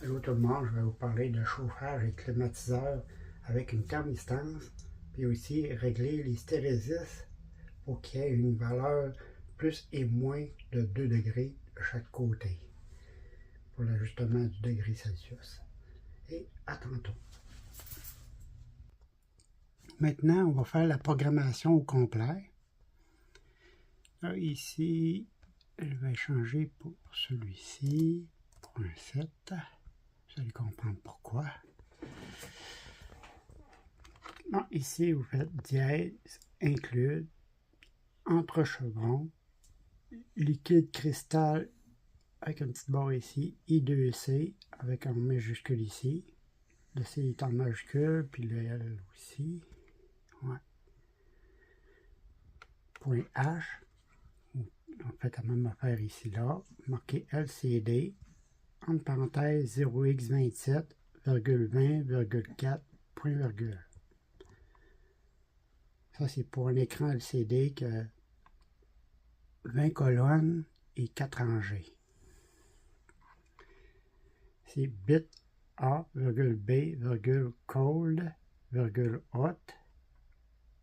Allô tout le monde, je vais vous parler de chauffage et climatiseur avec une thermostance, puis aussi régler les stérésis pour qu'il y ait une valeur plus et moins de 2 degrés de chaque côté pour l'ajustement du degré Celsius. Et à tantôt. Maintenant, on va faire la programmation au complet. Là, ici, je vais changer pour celui-ci, pour un 7. Vous allez comprendre pourquoi. Bon, ici, vous faites dièse, include, entre chevrons, liquide cristal avec une petite barre ici, I2C avec un majuscule ici. Le C est en majuscule, puis le L aussi. Ouais. Point H. On fait la même affaire ici, là. Marqué LCD, entre parenthèses 0x27,20,4, point virgule. Ça, c'est pour un écran LCD que 20 colonnes et 4 rangées. C'est bit A, B, cold, hot,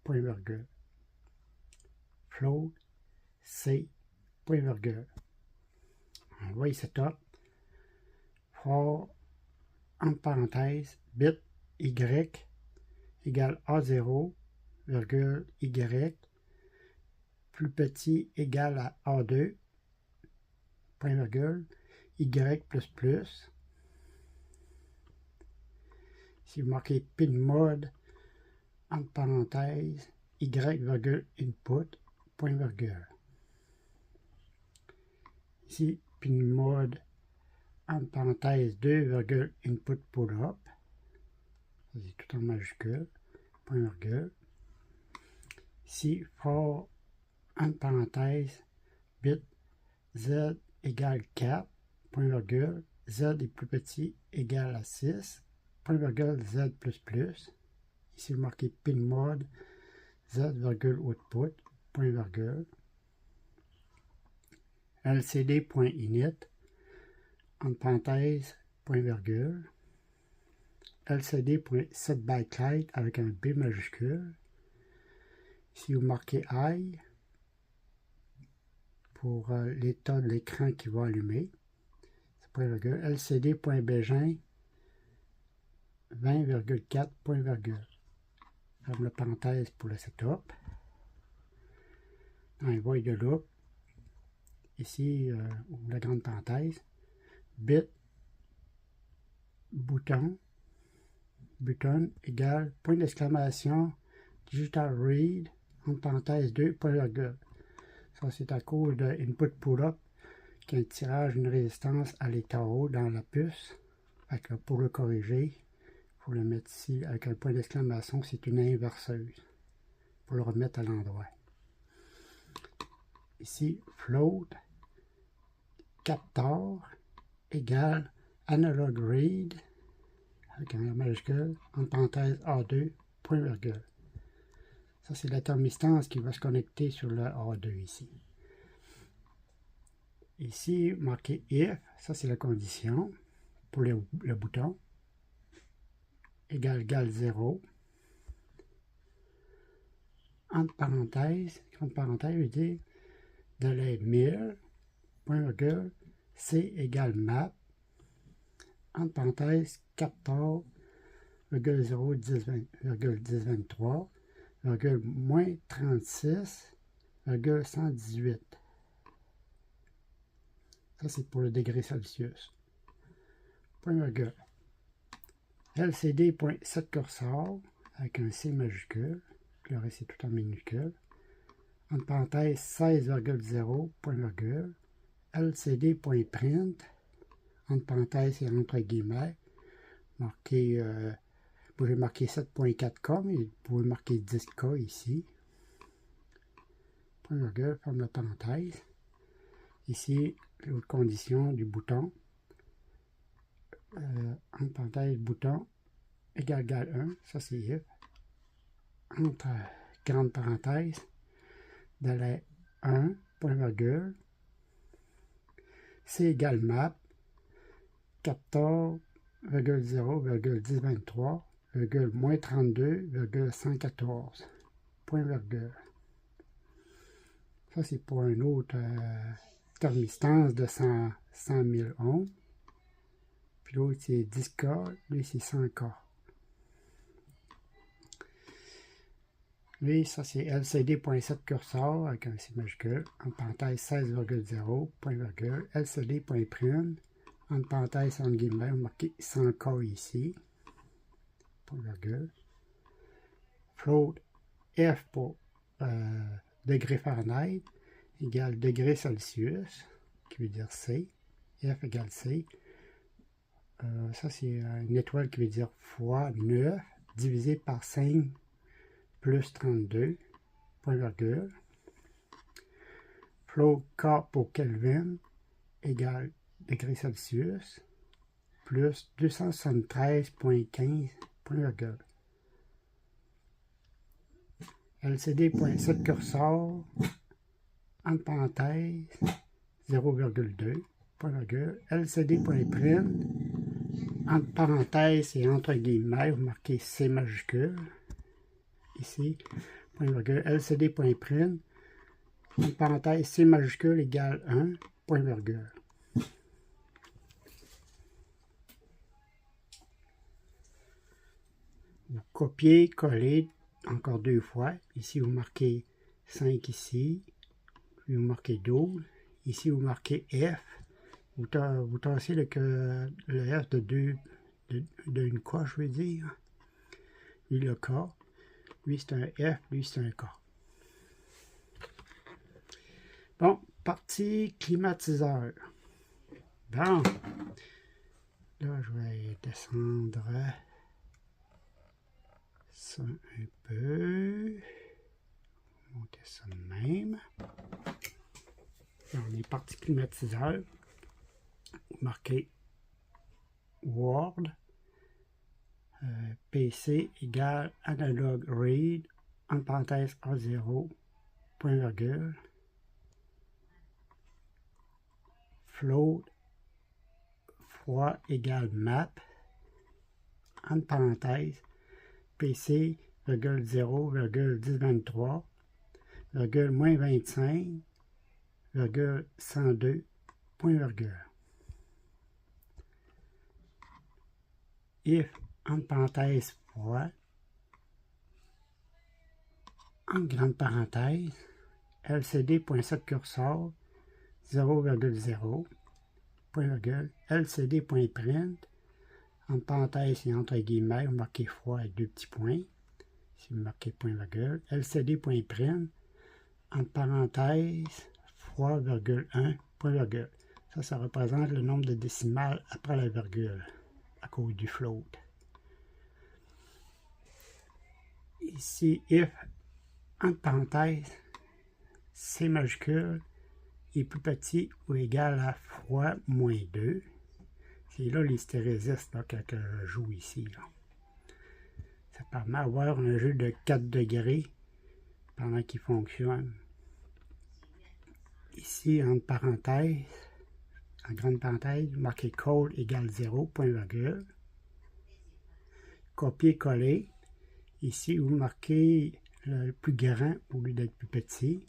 point virgule. Float, C, point virgule. On voit setup. For, entre parenthèses, bit Y égale A0, virgule Y, plus petit égale à A2, point virgule, Y plus plus. Si vous marquez pin mode, entre parenthèses, Y virgule input, point virgule. Ici, pin mode, entre parenthèses 2 virgule input pull up. C'est tout en majuscule, point virgule. Ici, for, entre parenthèses, bit Z égale 4, point virgule, Z est plus petit égale à 6, point virgule Z plus plus. Ici, vous marquez pin mode, Z virgule output, point virgule. LCD.init, entre parenthèses, point virgule. LCD.setBacklight avec un B majuscule. Ici, vous marquez I pour l'état de l'écran qui va allumer. Point virgule. LCD.bégin 20,4, point virgule. Ferme la parenthèse pour le setup. Dans les voies de look, ici, la grande parenthèse, bit, bouton égale, point d'exclamation, digital read, entre parenthèses 2, point virgule. Ça, c'est à cause de input pull-up, qui a un tirage, une résistance à l'état haut dans la puce. Fait que pour le corriger, il faut le mettre ici avec un point d'exclamation, c'est une inverseuse, pour le remettre à l'endroit. Ici, float, capteur, égale analog read, avec un majuscule, entre parenthèses A2, point virgule. Ça, c'est la thermostance qui va se connecter sur le A2 ici. Ici, marqué if, ça c'est la condition pour le bouton. Égal 0. Entre parenthèses, veut dire délai 1000, point virgule, C égale map, entre parenthèses, capteur, virgule 0, 1023, virgule moins 36, virgule 118. Ça, c'est pour le degré Celsius. Point virgule. LCD.setCursor avec un C majuscule. Le reste, c'est tout en minuscule. Entre parenthèses, 16,0, point virgule. LCD.print. Entre parenthèses et entre guillemets. Marqué, vous pouvez marquer 7.4K, mais vous pouvez marquer 10K ici. Point virgule, ferme la parenthèse. Ici, l'autre condition du bouton. Entre parenthèses, bouton égal 1, ça c'est if. Entre grande parenthèse, délai 1, point virgule. C égale map, capteur, 0,1023, moins 32,114, point virgule. Ça, c'est pour un autre thermistance de 100 000 ohms. Puis l'autre, c'est 10K, lui, c'est 100K. Lui, ça, c'est LCD.7 curseur avec un C majuscule, entre parenthèses 16,0, point virgule, LCD.print, entre parenthèses, entre guillemets, marqué 100K ici, point virgule. Float F pour degré Fahrenheit égale degré Celsius, qui veut dire C. F égale C. Ça, c'est une étoile qui veut dire fois 9 divisé par 5 plus 32, point virgule. Float K pour Kelvin égale degré Celsius plus 273,15, point virgule. LCD.7 curseur, entre parenthèses, 0,2, point virgule. LCD.print, entre parenthèses et entre guillemets, vous marquez C majuscule, ici, point virgule. LCD.print, entre parenthèses, C majuscule égale 1, point virgule. Vous copiez, collez, encore deux fois. Ici, vous marquez 5 ici. Puis vous marquez 12. Ici, vous marquez F. Vous tassez le F de une coche, je veux dire. Lui, le K. Lui, c'est un F. Lui, c'est un K. Bon, partie climatiseur. Bon. Là, je vais descendre ça un peu. Monter ça de même. Là, on est parti climatiseur. Vous marquez Word. PC égale analog read, en parenthèse A0, point virgule. Float fois égale map, en parenthèse, PC, 0,1023, moins 25, 102, point virgule. If, entre parenthèses, fois, en grande parenthèse, LCD.7 curseur, 0,0, point virgule, LCD.print, entre parenthèses et entre guillemets, vous marquez fois avec deux petits points. Si vous marquez point virgule, LCD.print, entre parenthèses, fois virgule 1, point virgule. Ça représente le nombre de décimales après la virgule, à cause du float. Ici, if, entre parenthèses, C majuscule est plus petit ou égal à fois moins 2. C'est là l'hystérésiste que je joue ici. Là. Ça permet d'avoir un jeu de 4 degrés pendant qu'il fonctionne. Ici, entre parenthèses, en grande parenthèse, marquez code égale 0, point virgule. Copier-coller. Ici, vous marquez le plus grand au lieu d'être plus petit.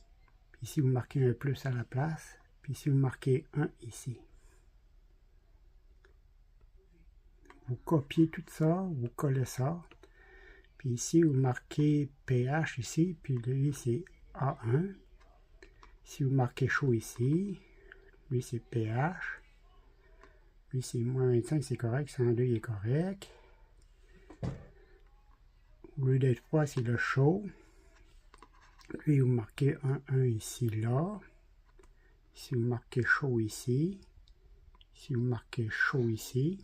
Puis ici, vous marquez un plus à la place. Puis ici, vous marquez 1 ici. Vous copiez tout ça, vous collez ça. Puis ici, vous marquez pH ici. Puis lui, c'est A1. Ici, vous marquez chaud ici. Lui, c'est pH. Lui, c'est moins 25, c'est correct. 102, il est correct. Au lieu d'être froid, c'est le chaud. Lui, vous marquez 1 ici, là. Ici, vous marquez chaud ici. Ici, vous marquez chaud ici.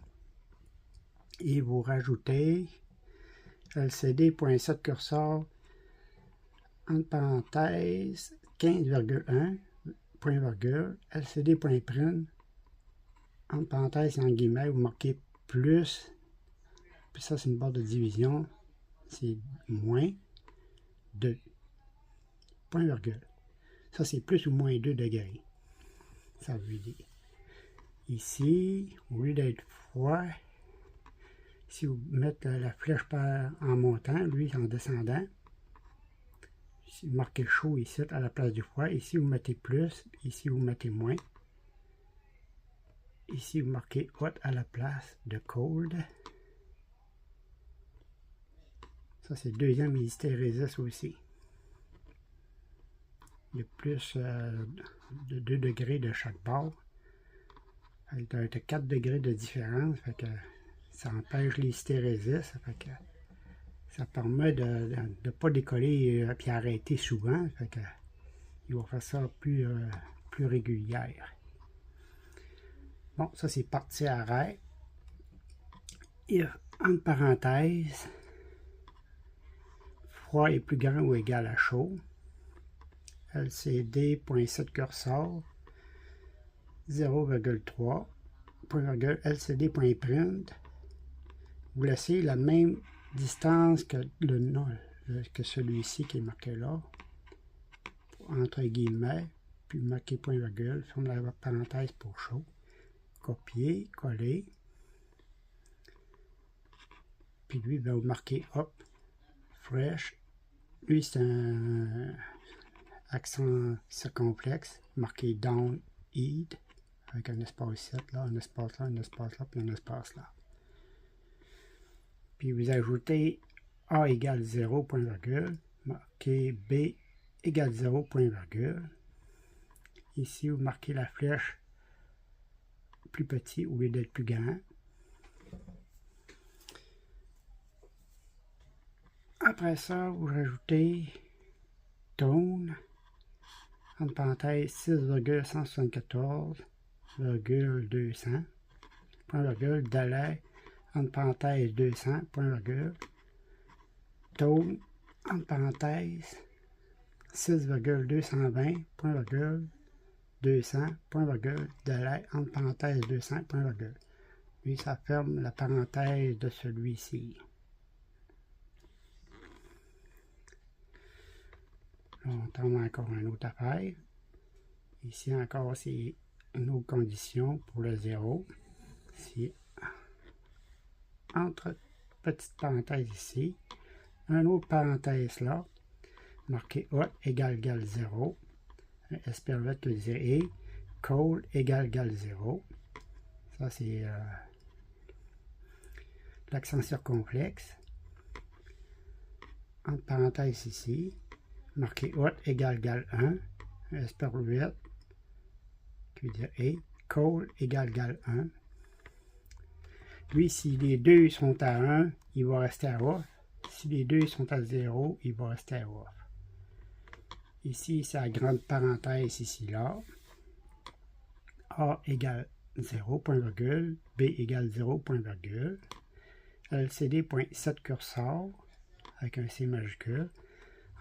Et vous rajoutez LCD.7 curseur, entre parenthèses, 15,1, point virgule, LCD.print, entre parenthèses et en guillemets, vous marquez plus, puis ça c'est une barre de division, c'est moins 2, point virgule. Ça c'est plus ou moins 2 degrés. Ça veut dire. Ici, au lieu d'être froid, Si vous mettez la flèche en montant, lui en descendant, si vous marquez chaud ici à la place du froid, ici vous mettez plus, ici vous mettez moins. Ici vous marquez hot à la place de cold. Ça c'est le deuxième hystérésis aussi. Il y a plus de 2 degrés de chaque bord. Il y a 4 degrés de différence, fait que ça empêche l'hystérésis, ça permet de ne pas décoller et arrêter souvent, fait que il va faire ça plus régulière. Bon, ça c'est partie arrêt. Et entre parenthèses, froid est plus grand ou égal à chaud. LCD.set cursor 0,3 LCD.print. Vous laissez la même distance que que celui-ci qui est marqué là, entre guillemets, puis marquer point virgule, ferme la parenthèse pour chaud. Copier, coller. Puis lui, il va vous marquer up, fresh. Lui, c'est un accent circonflexe, marqué down, heat, avec un espace ici, là, un espace là, un espace là, puis un espace là. Puis vous ajoutez A égale 0, point virgule, marquez B égale 0, point virgule. Ici, vous marquez la flèche plus petit au lieu d'être plus grand. Après ça, vous rajoutez tone, entre parenthèses 6,174,200, point virgule, délai, entre parenthèses 200, point virgule, tone, entre parenthèses 6,220, point virgule, 200, point virgule, délai, entre parenthèses 200, point virgule. Puis ça ferme la parenthèse de celui-ci. On tombe encore une autre affaire. Ici encore, c'est une autre condition pour le 0. Ici, entre petite parenthèse ici, une autre parenthèse là, marqué hot égale 0. Espérette que dire et cold égale 0. Ça, c'est l'accent circonflexe. Entre parenthèses ici, marqué hot égale 1. Espérette qui veut dire et cold égale 1. Lui, si les deux sont à 1, il va rester à off. Si les deux sont à 0, il va rester à off. Ici, c'est la grande parenthèse ici, là. A égale 0, point virgule. B égale 0, point virgule. LCD.set cursor, avec un C majuscule.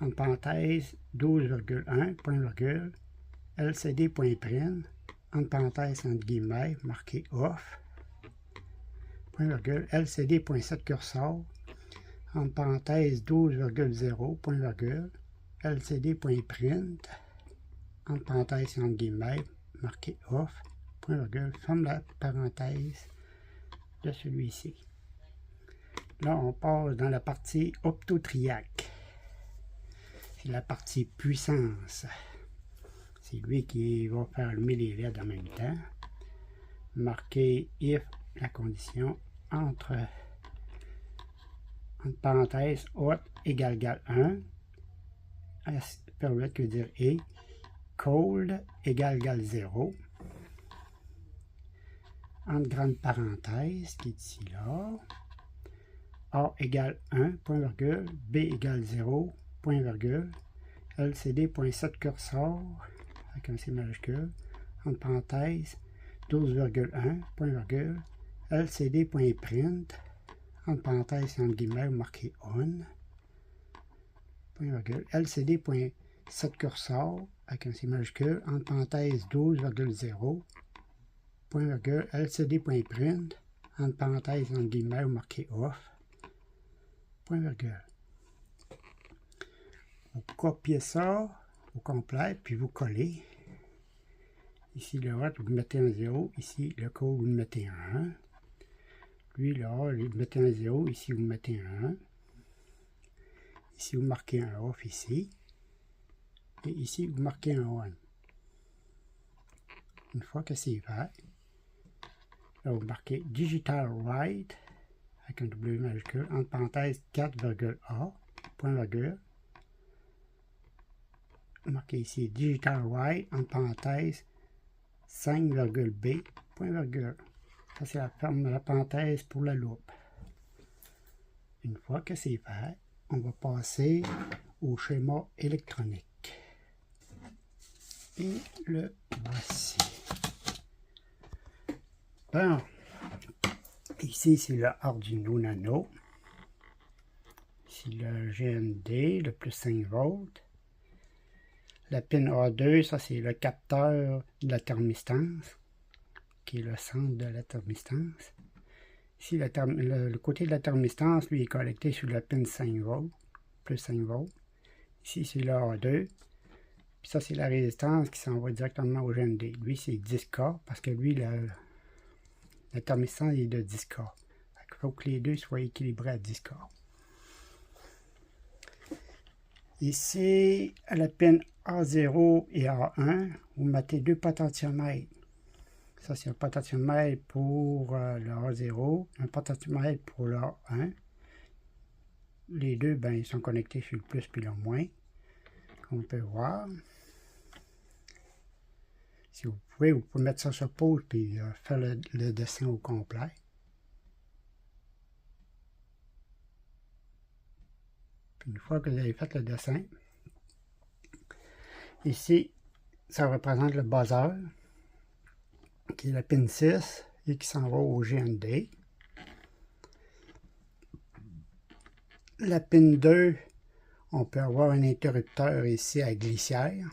Entre parenthèses, 12,1, point virgule. LCD.print, entre parenthèses, entre guillemets, marqué off. Point virgule. LCD.set cursor, entre parenthèses, 12,0, point virgule. LCD.print, entre parenthèses et entre guillemets, marqué off, point virgule, ferme la parenthèse de celui-ci. Là, on passe dans la partie optotriac. C'est la partie puissance. C'est lui qui va faire allumer les LED en même temps. Marquer if, la condition, entre parenthèses, hot égale 1. Permettre que dire et cold égale 0 entre grandes parenthèses qui est ici là, A égale 1, point virgule, B égale 0, point virgule, LCD.set cursor avec un C majuscule, entre parenthèses 12,1, point virgule, LCD.print, entre parenthèses et entre guillemets marqué on, LCD.set cursor avec un C majuscule, entre parenthèses 12,0, point virgule, LCD.print, entre parenthèses entre guillemets marqué off, point virgule. Vous copiez ça au complet, puis vous collez. Ici le hot, vous mettez un 0, ici le code, vous mettez un 1. Lui, là, vous mettez un 0, ici vous mettez un 1. Ici vous marquez un off ici. Et ici vous marquez un on. Une fois que c'est fait, là vous marquez Digital Write avec un W majuscule, entre parenthèses 4,A, point virgule. Vous marquez ici Digital Write, entre parenthèses 5,B, point virgule. Ça c'est la parenthèse pour la loupe. Une fois que c'est fait, on va passer au schéma électronique. Et le voici. Bon, ici c'est le Arduino Nano. Ici le GND, le plus 5 volts. La pin A2, ça c'est le capteur de la thermistance, qui est le centre de la thermistance. Ici, le côté de la thermistance, lui, est connecté sur la pin 5 volts, plus 5 volts. Ici, c'est le A2. Puis ça, c'est la résistance qui s'envoie directement au GND. Lui, c'est 10K, parce que lui, la thermistance est de 10K. Il faut que les deux soient équilibrés à 10K. Ici, à la pin A0 et A1, vous mettez deux potentiomètres. Ça, c'est un potentiomètre pour le A0, un potentiomètre pour le A1. Les deux, ben, ils sont connectés sur le plus puis le moins, comme on peut voir. Si vous pouvez mettre ça sur pause puis faire le dessin au complet. Puis une fois que vous avez fait le dessin, ici, ça représente le buzzer, qui est la pin 6 et qui s'en va au GND. La pin 2, on peut avoir un interrupteur ici à glissière.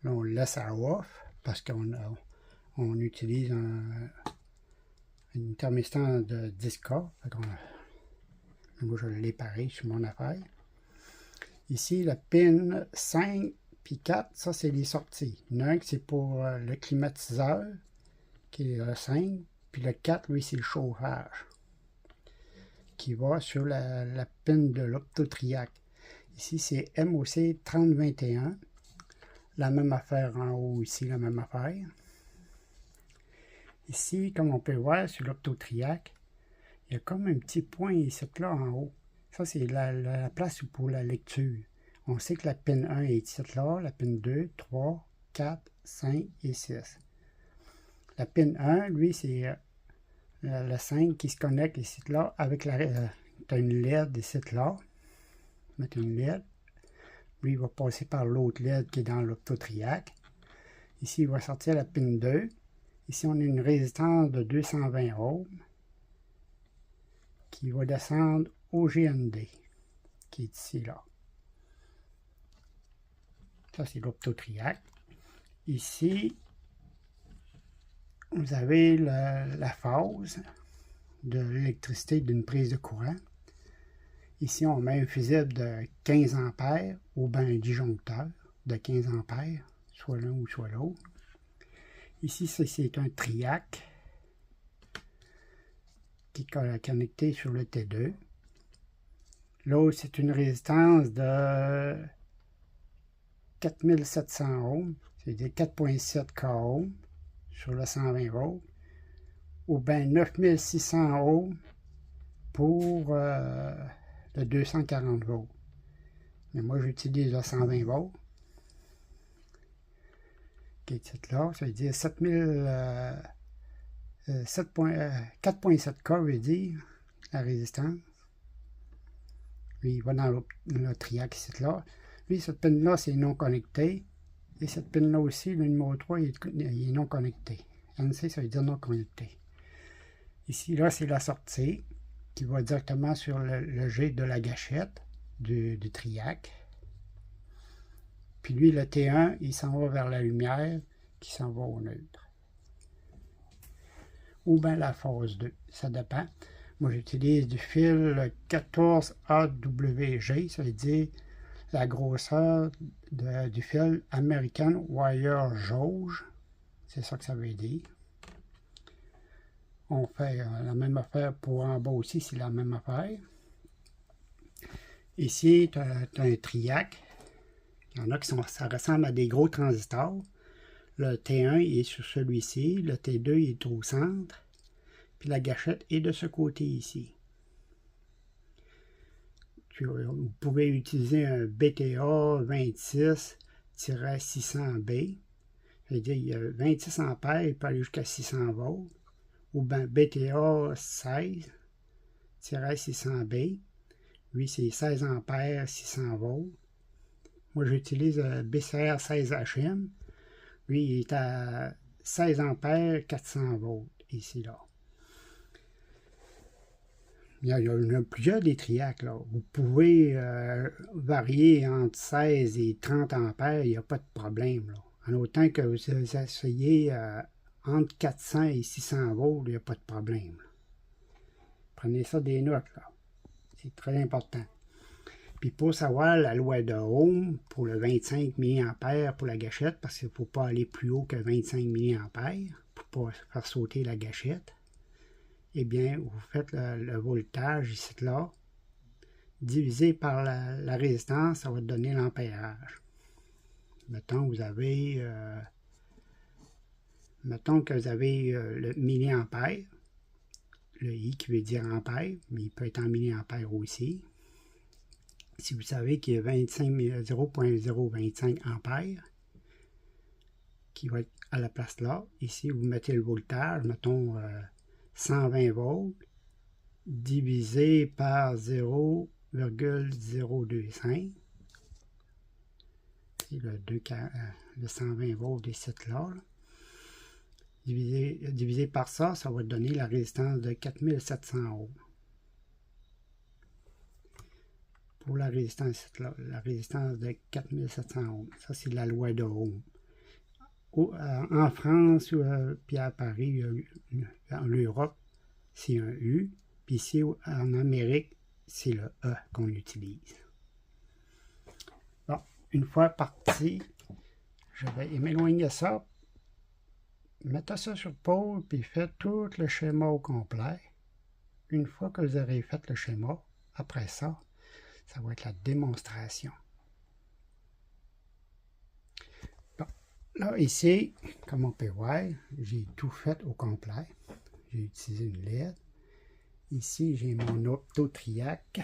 Là, on le laisse à off parce qu'on utilise une thermistor de 10K. Moi, je l'ai pareil sur mon affaire. Ici, la pin 5 puis 4, ça, c'est les sorties. Il y en a un qui c'est pour le climatiseur, qui est le 5, puis le 4, lui, c'est le chauffage, qui va sur la pin de l'optotriac. Ici, c'est MOC 3021. La même affaire en haut ici, la même affaire. Ici, comme on peut voir sur l'optotriac, il y a comme un petit point ici là en haut. Ça, c'est la place pour la lecture. On sait que la pin 1 est ici là, la pin 2, 3, 4, 5 et 6. La pin 1, lui, c'est le 5 qui se connecte ici là avec une LED ici là. Mettre une LED. Lui, il va passer par l'autre LED qui est dans l'optotriac. Ici, il va sortir la pin 2. Ici, on a une résistance de 220 ohms qui va descendre au GND, qui est ici, là. Ça, c'est l'optotriac. Ici, vous avez la phase de l'électricité d'une prise de courant. Ici, on met un fusible de 15 ampères ou bien un disjoncteur de 15 ampères, soit l'un ou soit l'autre. Ici, c'est un triac qui est connecté sur le T2. L'autre, c'est une résistance de 4700 ohms, c'est-à-dire 4,7 kΩ sur le 120 volts, ou bien 9600 ohms pour le 240 volts. Mais moi, j'utilise le 120 volts, qui est là, ça veut dire 4,7 K veut dire la résistance. Lui, il va dans le triac ici là. Lui, cette pin-là, c'est non connecté. Et cette pin-là aussi, le numéro 3, il est non connecté. NC, ça veut dire non connecté. Ici, là, c'est la sortie qui va directement sur le G de la gâchette du triac. Puis lui, le T1, il s'en va vers la lumière qui s'en va au neutre. Ou bien la phase 2, ça dépend. Moi, j'utilise du fil 14 AWG, ça veut dire la grosseur du fil American Wire Jauge. C'est ça que ça veut dire. On fait la même affaire pour en bas aussi, c'est la même affaire. Ici, tu as un triac. Il y en a qui sont, ça ressemble à des gros transistors. Le T1 il est sur celui-ci, le T2 il est au centre, puis la gâchette est de ce côté ici. Vous pouvez utiliser un BTA 26-600B. C'est-à-dire il y a 26 ampères, il peut aller jusqu'à 600 volts. Ou bien BTA 16-600B. Lui, c'est 16 ampères, 600 volts. Moi, j'utilise BCR 16HM. Lui, il est à 16 ampères, 400 volts, ici, là. Il y a plusieurs des triacs, là. Vous pouvez varier entre 16 et 30 ampères, il n'y a pas de problème, là. En autant que vous essayez entre 400 et 600 volts, il n'y a pas de problème, là. Prenez ça des notes, là. C'est très important. Puis pour savoir la loi de Ohm pour le 25 mA pour la gâchette, parce qu'il ne faut pas aller plus haut que 25 mA pour ne pas faire sauter la gâchette, eh bien, vous faites le voltage ici là, divisé par la résistance, ça va donner l'ampérage. Mettons que vous avez le milliampère, le I qui veut dire ampère, mais il peut être en milliampère aussi. Si vous savez qu'il y a 0.025 ampères qui va être à la place là, ici vous mettez le voltage, mettons 120 volts, divisé par 0,025. C'est le 120 volts des sites là. Divisé par ça, ça va donner la résistance de 4700 ohms. Pour la résistance de 4700 ohms. Ça, c'est la loi de Ohm. En France, puis à Paris, en Europe, c'est un U. Puis ici, en Amérique, c'est le E qu'on utilise. Bon, une fois parti, je vais m'éloigner ça. Mettez ça sur pause, puis faites tout le schéma au complet. Une fois que vous aurez fait le schéma, après ça, ça va être la démonstration. Bon, là, ici, comme on peut voir, j'ai tout fait au complet. J'ai utilisé une LED. Ici, j'ai mon optotriac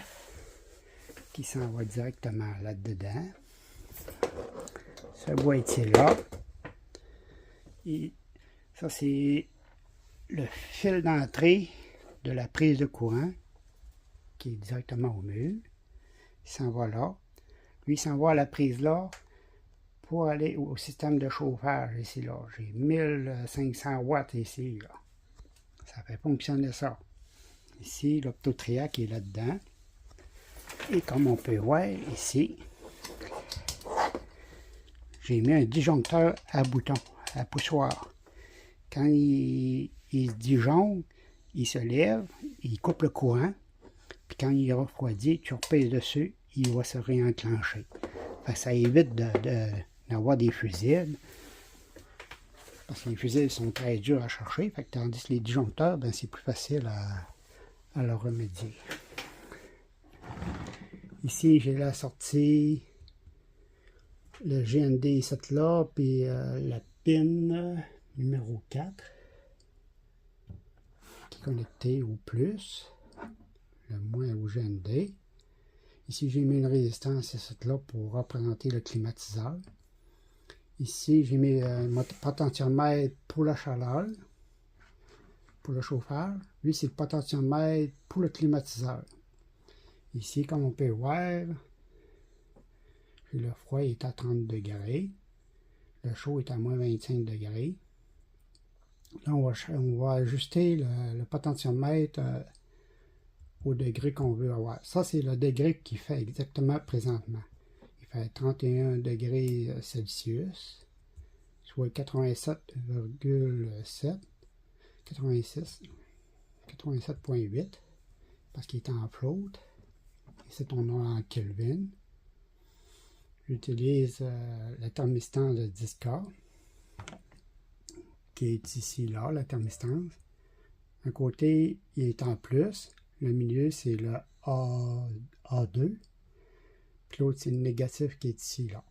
qui s'en va directement là-dedans. Ce boîtier-là. Et ça, c'est le fil d'entrée de la prise de courant qui est directement au mur. Il s'en va là. Lui, il s'en va à la prise là pour aller au système de chauffage ici là. J'ai 1500 watts ici là. Ça fait fonctionner ça. Ici, l'optotriac est là-dedans. Et comme on peut voir ici, j'ai mis un disjoncteur à bouton, à poussoir. Quand il se disjoncte, il se lève, il coupe le courant. Puis quand il est refroidi, tu repèses dessus, il va se réenclencher. Fait que ça évite d'avoir des fusibles. Parce que les fusibles sont très durs à chercher. Fait que tandis que les disjoncteurs, ben, c'est plus facile à leur remédier. Ici, j'ai la sortie, le GND 7 là, puis la pin numéro 4 qui est connectée au plus, le moins au GND. Ici, j'ai mis une résistance ici là pour représenter le climatiseur. Ici, j'ai mis un potentiomètre pour la chaleur, pour le chauffage. Lui, c'est le potentiomètre pour le climatiseur. Ici, comme on peut voir, le froid est à 30 degrés. Le chaud est à moins 25 degrés. Là, on va ajuster le potentiomètre au degré qu'on veut avoir. Ça, c'est le degré qu'il fait exactement présentement. Il fait 31 degrés Celsius, soit 87,7, 87,8, parce qu'il est en float. Ici, on a en Kelvin. J'utilise la thermistance de 10K, qui est ici, là, la thermistance. Un côté, il est en plus. Le milieu, c'est le A2. Puis l'autre, c'est le négatif qui est ici, là.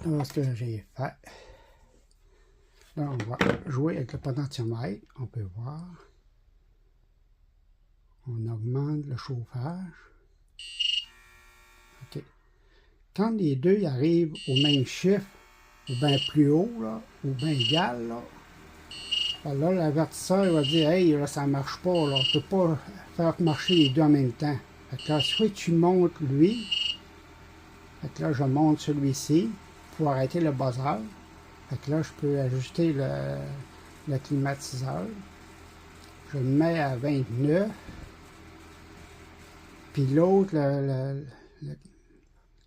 Là, ce que j'ai fait. Là, on va jouer avec le potentiomètre. On peut voir. On augmente le chauffage. OK. Quand les deux arrivent au même chiffre, ou bien plus haut, là, ou bien égal, là, alors là, l'avertisseur va dire « Hey, là, ça ne marche pas, là. On ne peut pas faire marcher les deux en même temps. » Fait que là, soit tu montes lui, fait que là, je monte celui-ci pour arrêter le buzzer. Fait que là, je peux ajuster le climatiseur. Je le mets à 29. Puis l'autre,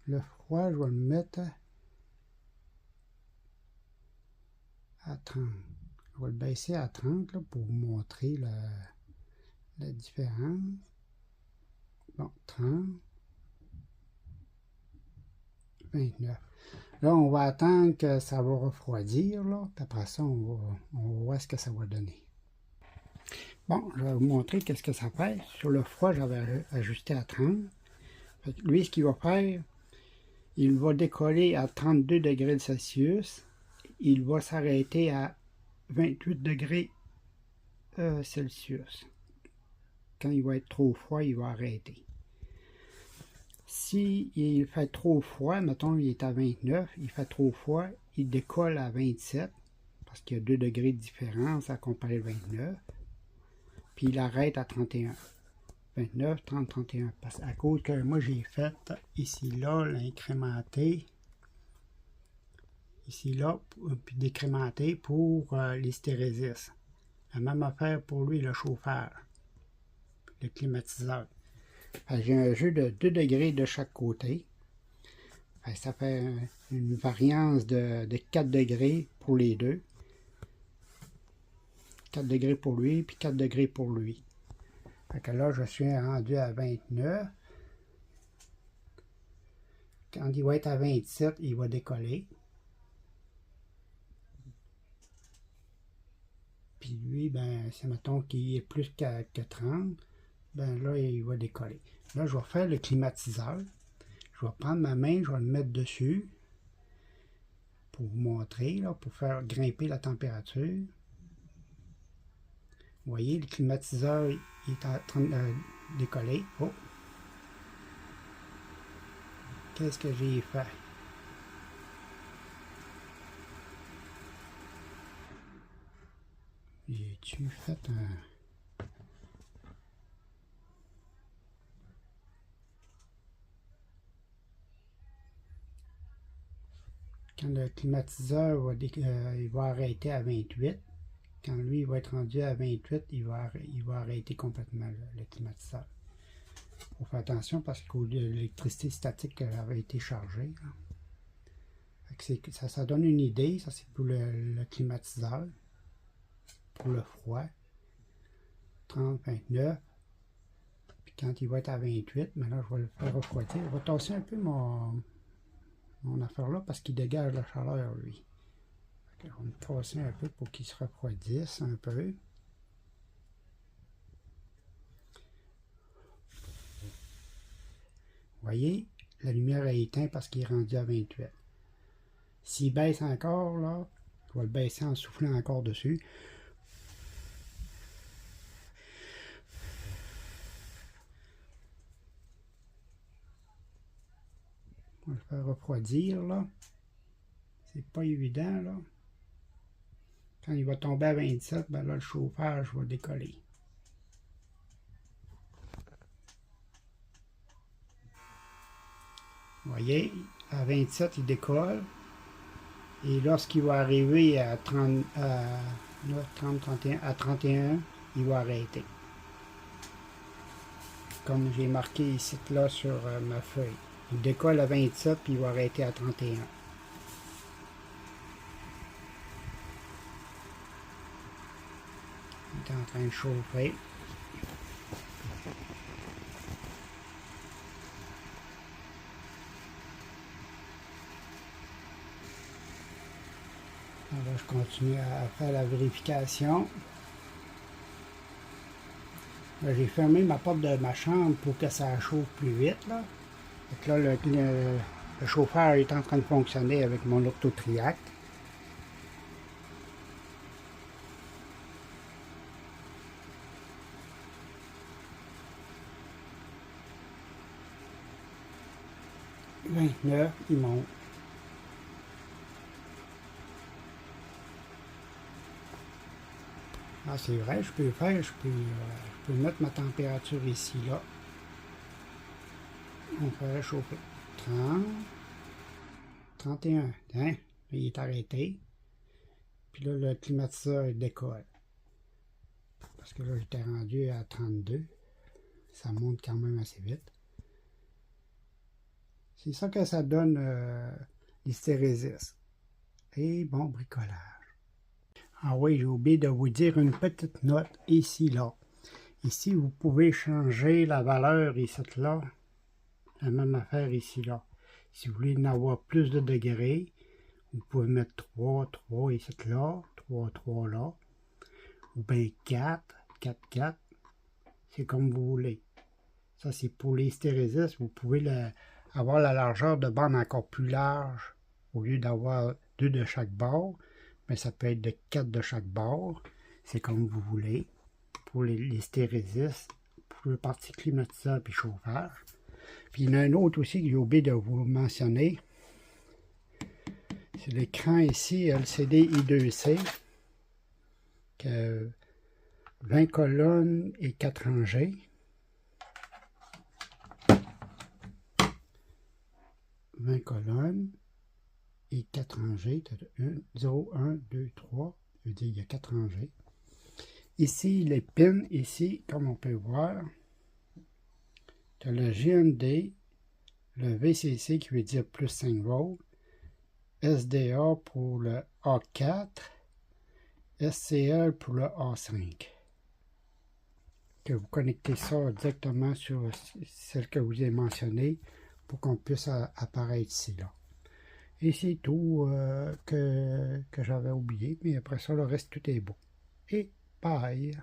le froid, je vais le mettre à 30. Je vais le baisser à 30 là, pour vous montrer la différence. Bon, 30. 29. Là, on va attendre que ça va refroidir. Là. Puis après ça, on va voir ce que ça va donner. Bon, je vais vous montrer qu'est-ce que ça fait. Sur le froid, j'avais ajusté à 30. Fait que lui, ce qu'il va faire, il va décoller à 32 degrés Celsius. Il va s'arrêter à 28 degrés Celsius. Quand il va être trop froid, il va arrêter. Si il fait trop froid, mettons il est à 29, il fait trop froid, il décolle à 27, parce qu'il y a 2 degrés de différence à comparer le 29, puis il arrête à 31. 29, 30, 31. Parce qu'à cause que moi j'ai fait ici là l'incrémenté, ici là, puis décrémenté pour l'hystérésis. La même affaire pour lui, le chauffage, le climatiseur. J'ai un jeu de 2 degrés de chaque côté. Ça fait une variance de 4 degrés pour les deux. 4 degrés pour lui, puis 4 degrés pour lui. Fait que là, je suis rendu à 29. Quand il va être à 27, il va décoller. Puis lui, ben, c'est mettons qu'il est plus que 30. Ben là, il va décoller. Là, je vais faire le climatiseur. Je vais prendre ma main, je vais le mettre dessus pour vous montrer, là, pour faire grimper la température. Vous voyez, le climatiseur il est en train de décoller. Oh! Qu'est-ce que j'ai fait? J'ai-tu fait un... Quand le climatiseur va, il va arrêter à 28, quand lui il va être rendu à 28, il va arrêter complètement le climatiseur. Il faut faire attention parce que l'électricité statique avait été chargée. Ça donne une idée, ça c'est pour le climatiseur, pour le froid. 30, 29. Puis quand il va être à 28, mais là je vais le faire refroidir. Je vais tasser un peu mon affaire là parce qu'il dégage la chaleur lui. Je vais me tasser un peu pour qu'il se refroidisse un peu. Vous voyez, la lumière est éteinte parce qu'il est rendu à 28. S'il baisse encore là, je vais le baisser en soufflant encore dessus. On va le faire refroidir là. C'est pas évident là. Quand il va tomber à 27, ben là le chauffage va décoller. Vous voyez, à 27 il décolle. Et lorsqu'il va arriver à 30, 31, à 31, il va arrêter. Comme j'ai marqué ici là sur ma feuille. Il décolle à 27 puis il va arrêter à 31. Il est en train de chauffer. Alors, je continue à faire la vérification. J'ai fermé ma porte de ma chambre pour que ça chauffe plus vite. Là, donc là le chauffeur est en train de fonctionner avec mon Octo-Triac. « 29, il monte. » Ah, c'est vrai, je peux le faire, je peux mettre ma température ici, là. On fait chauffer. 30, 31, hein? Il est arrêté. Puis là, le climatiseur il décolle. Parce que là, j'étais rendu à 32. Ça monte quand même assez vite. C'est ça que ça donne l'hystérésis. Et bon bricolage. Ah oui, j'ai oublié de vous dire une petite note ici, là. Ici, vous pouvez changer la valeur ici, là. La même affaire ici, là. Si vous voulez en avoir plus de degrés, vous pouvez mettre 3, 3 ici, là. 3, 3 là. Ou bien 4, 4, 4. C'est comme vous voulez. Ça, c'est pour l'hystérésis. Vous pouvez avoir la largeur de bande encore plus large. Au lieu d'avoir 2 de chaque bord, mais ça peut être de 4 de chaque bord. C'est comme vous voulez. Pour l'hystérésis, pour le parti climatiseur et chauffage. Puis il y en a un autre aussi que j'ai oublié de vous mentionner. C'est l'écran ici, LCD I2C. Que 20 colonnes et 4 rangées. 20 colonnes et 4 rangées. 0, 1, 2, 3. Je veux dire, il y a 4 rangées. Ici, les pins, ici, comme on peut voir, tu as le GND, le VCC qui veut dire plus 5 volts, SDA pour le A4, SCL pour le A5. Que vous connectez ça directement sur celle que je vous ai mentionnée pour qu'on puisse apparaître ici, là. Et c'est tout que j'avais oublié, mais après ça, le reste, tout est beau. Et bye!